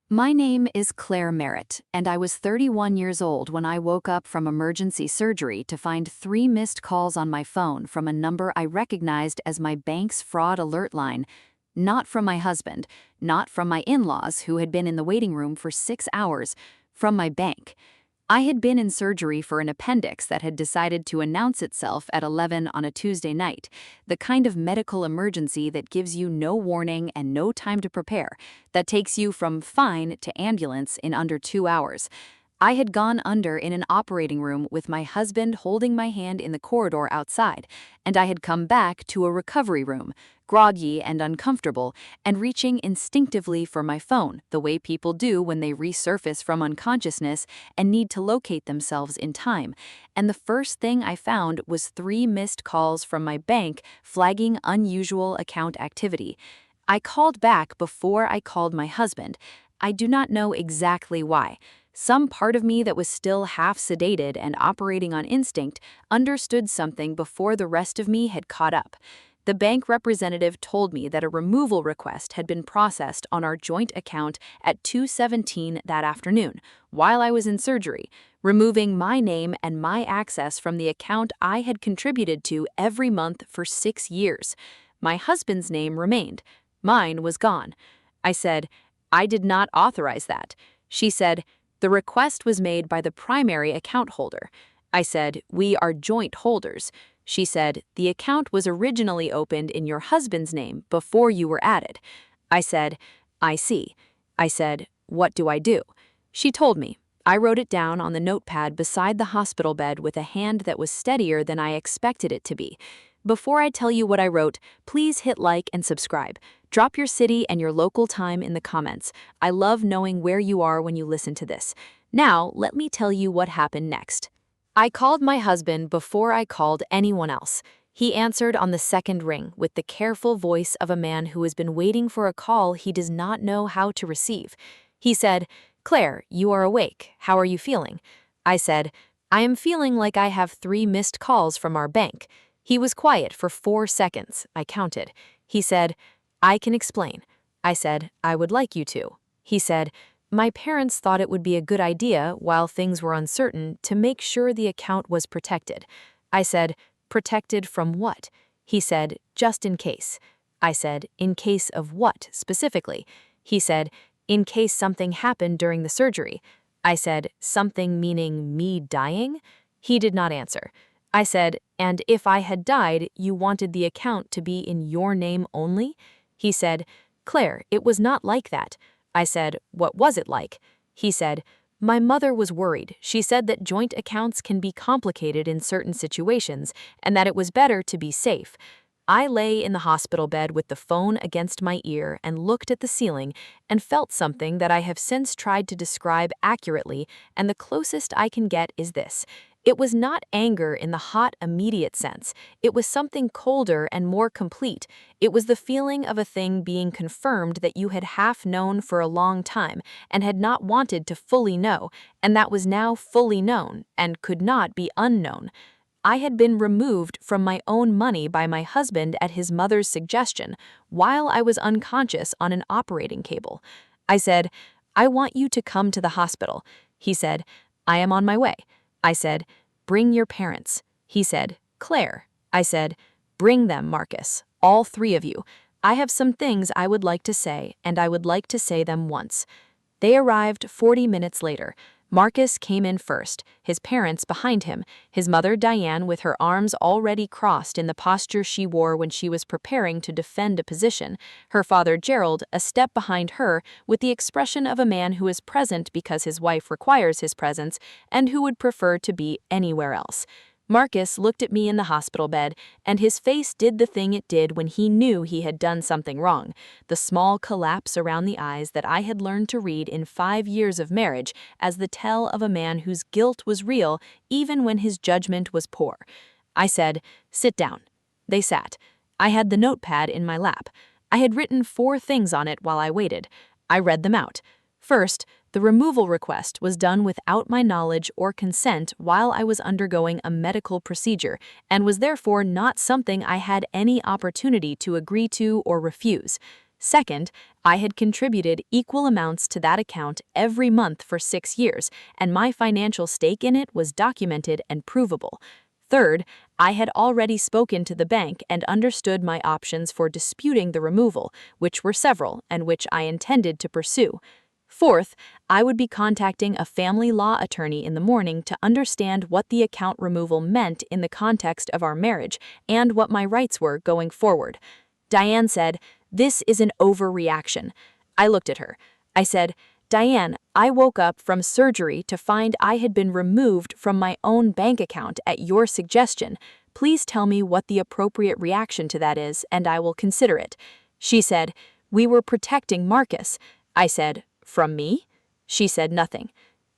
My name is Claire Merritt, and I was 31 years old when I woke up from emergency surgery to find 3 missed calls on my phone from a number I recognized as my bank's fraud alert line. Not from my husband, not from my in-laws who had been in the waiting room for 6 hours, from my bank. I had been in surgery for an appendix that had decided to announce itself at 11 on a Tuesday night, the kind of medical emergency that gives you no warning and no time to prepare, that takes you from fine to ambulance in under 2 hours. I had gone under in an operating room with my husband holding my hand in the corridor outside, and I had come back to a recovery room, groggy and uncomfortable, and reaching instinctively for my phone, the way people do when they resurface from unconsciousness and need to locate themselves in time. And the first thing I found was 3 missed calls from my bank flagging unusual account activity. I called back before I called my husband. I do not know exactly why. Some part of me that was still half sedated and operating on instinct understood something before the rest of me had caught up. The bank representative told me that a removal request had been processed on our joint account at 2:17 that afternoon, while I was in surgery, removing my name and my access from the account I had contributed to every month for 6 years. My husband's name remained. Mine was gone. I said, "I did not authorize that." She said, "The request was made by the primary account holder." I said, "We are joint holders." She said, "The account was originally opened in your husband's name before you were added." I said, "I see." I said, "What do I do?" She told me. I wrote it down on the notepad beside the hospital bed with a hand that was steadier than I expected it to be. Before I tell you what I wrote, please hit like and subscribe. Drop your city and your local time in the comments. I love knowing where you are when you listen to this. Now, let me tell you what happened next. I called my husband before I called anyone else. He answered on the second ring with the careful voice of a man who has been waiting for a call he does not know how to receive. He said, "Claire, you are awake. How are you feeling?" I said, "I am feeling like I have 3 missed calls from our bank." He was quiet for 4 seconds. I counted. He said, "I can explain." I said, "I would like you to." He said, "My parents thought it would be a good idea, while things were uncertain, to make sure the account was protected." I said, "Protected from what?" He said, "Just in case." I said, "In case of what, specifically?" He said, "In case something happened during the surgery." I said, "Something meaning me dying?" He did not answer. I said, "And if I had died, you wanted the account to be in your name only?" He said, "Claire, it was not like that." I said, "What was it like?" He said, "My mother was worried. She said that joint accounts can be complicated in certain situations and that it was better to be safe." I lay in the hospital bed with the phone against my ear and looked at the ceiling and felt something that I have since tried to describe accurately, and the closest I can get is this. It was not anger in the hot, immediate sense. It was something colder and more complete. It was the feeling of a thing being confirmed that you had half known for a long time and had not wanted to fully know, and that was now fully known and could not be unknown. I had been removed from my own money by my husband at his mother's suggestion while I was unconscious on an operating cable. I said, "I want you to come to the hospital." He said, "I am on my way." I said, "Bring your parents." He said, "Claire." I said, "Bring them, Marcus, all 3 of you. I have some things I would like to say, and I would like to say them once." They arrived 40 minutes later. Marcus came in first, his parents behind him, his mother Diane with her arms already crossed in the posture she wore when she was preparing to defend a position, her father Gerald a step behind her with the expression of a man who is present because his wife requires his presence and who would prefer to be anywhere else. Marcus looked at me in the hospital bed, and his face did the thing it did when he knew he had done something wrong, the small collapse around the eyes that I had learned to read in 5 years of marriage as the tell of a man whose guilt was real even when his judgment was poor. I said, "Sit down." They sat. I had the notepad in my lap. I had written 4 things on it while I waited. I read them out. First, the removal request was done without my knowledge or consent while I was undergoing a medical procedure and was therefore not something I had any opportunity to agree to or refuse. Second, I had contributed equal amounts to that account every month for 6 years, and my financial stake in it was documented and provable. Third, I had already spoken to the bank and understood my options for disputing the removal, which were several and which I intended to pursue. Fourth, I would be contacting a family law attorney in the morning to understand what the account removal meant in the context of our marriage and what my rights were going forward. Diane said, "This is an overreaction." I looked at her. I said, "Diane, I woke up from surgery to find I had been removed from my own bank account at your suggestion. Please tell me what the appropriate reaction to that is, and I will consider it." She said, "We were protecting Marcus." I said, "From me?" She said nothing.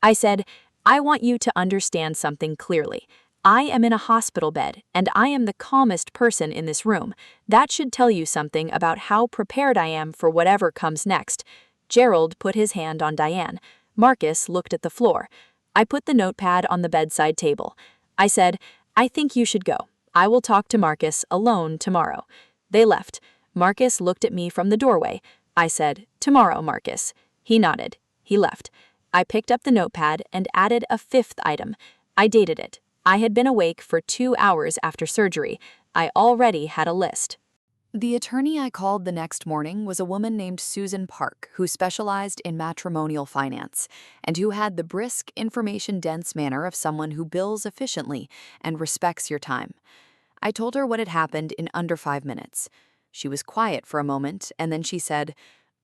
I said, "I want you to understand something clearly. I am in a hospital bed, and I am the calmest person in this room. That should tell you something about how prepared I am for whatever comes next." Gerald put his hand on Diane. Marcus looked at the floor. I put the notepad on the bedside table. I said, "I think you should go. I will talk to Marcus alone tomorrow." They left. Marcus looked at me from the doorway. I said, "Tomorrow, Marcus." He nodded. He left. I picked up the notepad and added a fifth item. I dated it. I had been awake for 2 hours after surgery. I already had a list. The attorney I called the next morning was a woman named Susan Park, who specialized in matrimonial finance, and who had the brisk, information-dense manner of someone who bills efficiently and respects your time. I told her what had happened in under 5 minutes. She was quiet for a moment, and then she said,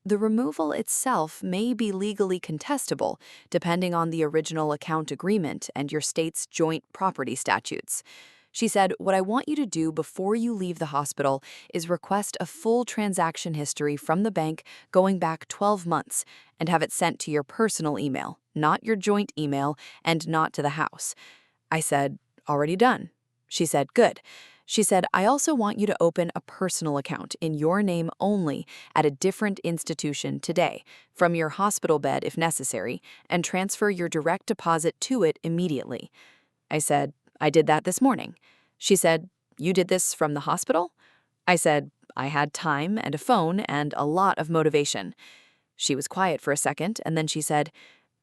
"The removal itself may be legally contestable, depending on the original account agreement and your state's joint property statutes." She said, "What I want you to do before you leave the hospital is request a full transaction history from the bank going back 12 months and have it sent to your personal email, not your joint email, and not to the house." I said, "Already done." She said, "Good." She said, "I also want you to open a personal account in your name only at a different institution today, from your hospital bed if necessary, and transfer your direct deposit to it immediately." I said, "I did that this morning." She said, "You did this from the hospital?" I said, "I had time and a phone and a lot of motivation." She was quiet for a second, and then she said,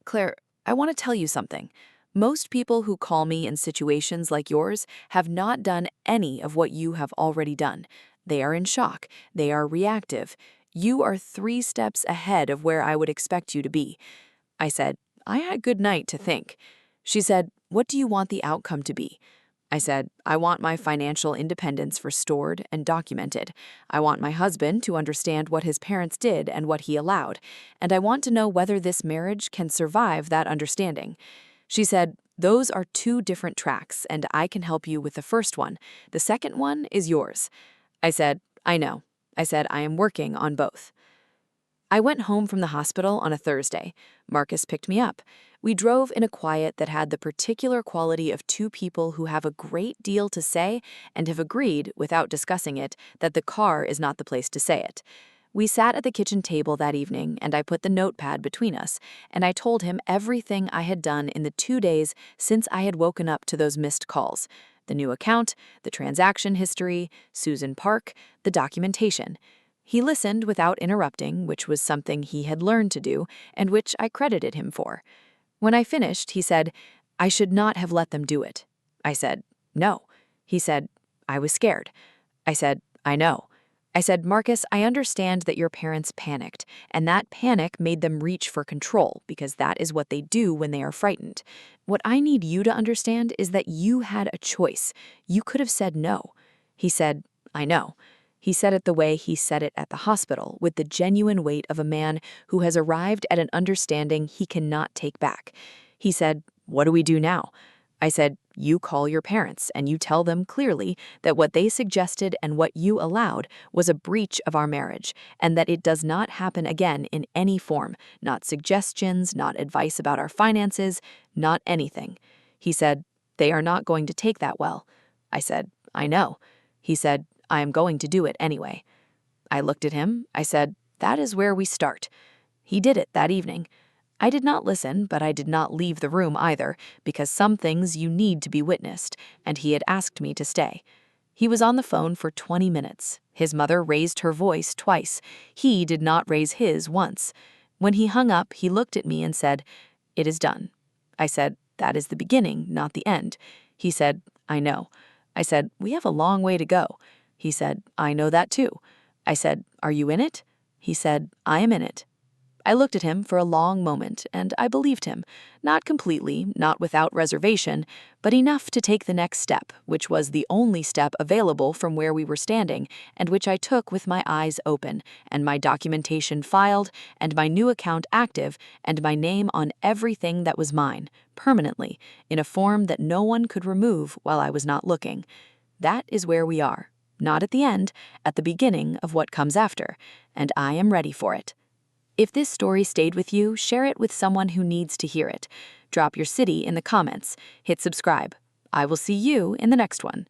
"Claire, I want to tell you something. Most people who call me in situations like yours have not done any of what you have already done. They are in shock. They are reactive. You are 3 steps ahead of where I would expect you to be." I said, "I had good night to think." She said, "What do you want the outcome to be?" I said, "I want my financial independence restored and documented. I want my husband to understand what his parents did and what he allowed, and I want to know whether this marriage can survive that understanding." She said, "Those are 2 different tracks, and I can help you with the first one. The second one is yours." I said, "I know." I said, "I am working on both." I went home from the hospital on a Thursday. Marcus picked me up. We drove in a quiet that had the particular quality of 2 people who have a great deal to say and have agreed, without discussing it, that the car is not the place to say it. We sat at the kitchen table that evening, and I put the notepad between us, and I told him everything I had done in the 2 days since I had woken up to those missed calls: the new account, the transaction history, Susan Park, the documentation. He listened without interrupting, which was something he had learned to do, and which I credited him for. When I finished, he said, "I should not have let them do it." I said, "No." He said, "I was scared." I said, "I know." I said, "Marcus, I understand that your parents panicked, and that panic made them reach for control, because that is what they do when they are frightened. What I need you to understand is that you had a choice. You could have said no." He said, "I know." He said it the way he said it at the hospital, with the genuine weight of a man who has arrived at an understanding he cannot take back. He said, "What do we do now?" I said, "You call your parents and you tell them clearly that what they suggested and what you allowed was a breach of our marriage, and that it does not happen again in any form, not suggestions, not advice about our finances, not anything." He said, "They are not going to take that well." I said, "I know." He said, "I am going to do it anyway." I looked at him. I said, "That is where we start." He did it that evening. I did not listen, but I did not leave the room either, because some things you need to be witnessed, and he had asked me to stay. He was on the phone for 20 minutes. His mother raised her voice twice. He did not raise his once. When he hung up, he looked at me and said, "It is done." I said, "That is the beginning, not the end." He said, "I know." I said, "We have a long way to go." He said, "I know that too." I said, "Are you in it?" He said, "I am in it." I looked at him for a long moment, and I believed him. Not completely, not without reservation, but enough to take the next step, which was the only step available from where we were standing, and which I took with my eyes open, and my documentation filed, and my new account active, and my name on everything that was mine, permanently, in a form that no one could remove while I was not looking. That is where we are. Not at the end, at the beginning of what comes after, and I am ready for it. If this story stayed with you, share it with someone who needs to hear it. Drop your city in the comments. Hit subscribe. I will see you in the next one.